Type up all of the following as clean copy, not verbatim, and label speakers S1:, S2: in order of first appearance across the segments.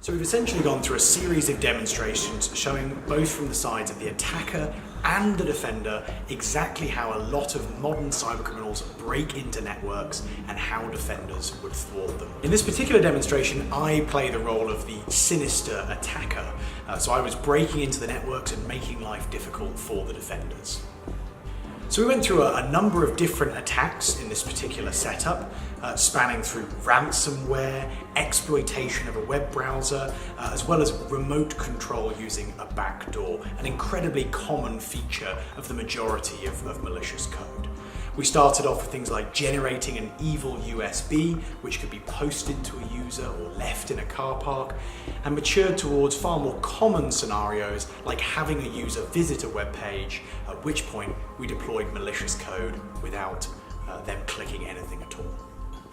S1: So we've essentially gone through a series of demonstrations showing both from the sides of the attacker and the defender exactly how a lot of modern cybercriminals break into networks and how defenders would thwart them. In this particular demonstration, I play the role of the sinister attacker. So I was breaking into the networks and making life difficult for the defenders. So we went through a number of different attacks in this particular setup, spanning through ransomware, exploitation of a web browser, as well as remote control using a backdoor, an incredibly common feature of the majority of malicious code. We started off with things like generating an evil USB, which could be posted to a user or left in a car park, and matured towards far more common scenarios like having a user visit a web page, at which point we deployed malicious code without them clicking anything at all.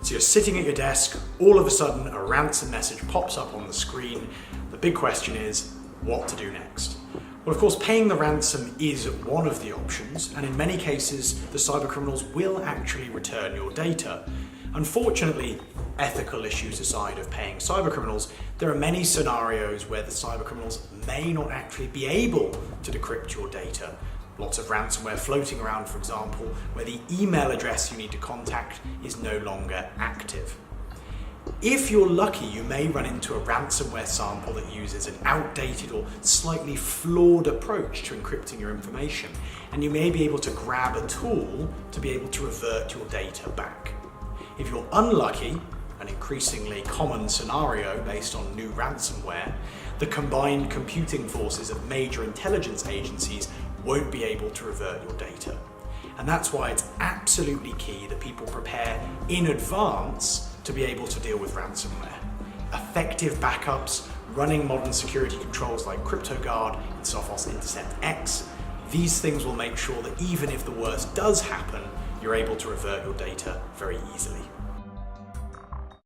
S1: So you're sitting at your desk, all of a sudden a ransom message pops up on the screen. The big question is, what to do next? Well, of course, paying the ransom is one of the options, and in many cases, the cybercriminals will actually return your data. Unfortunately, ethical issues aside of paying cybercriminals, there are many scenarios where the cybercriminals may not actually be able to decrypt your data. Lots of ransomware floating around, for example, where the email address you need to contact is no longer active. If you're lucky, you may run into a ransomware sample that uses an outdated or slightly flawed approach to encrypting your information, and you may be able to grab a tool to be able to revert your data back. If you're unlucky, an increasingly common scenario based on new ransomware, the combined computing forces of major intelligence agencies won't be able to revert your data. And that's why it's absolutely key that people prepare in advance to be able to deal with ransomware. Effective backups, running modern security controls like CryptoGuard and Sophos Intercept X, these things will make sure that even if the worst does happen, you're able to revert your data very easily.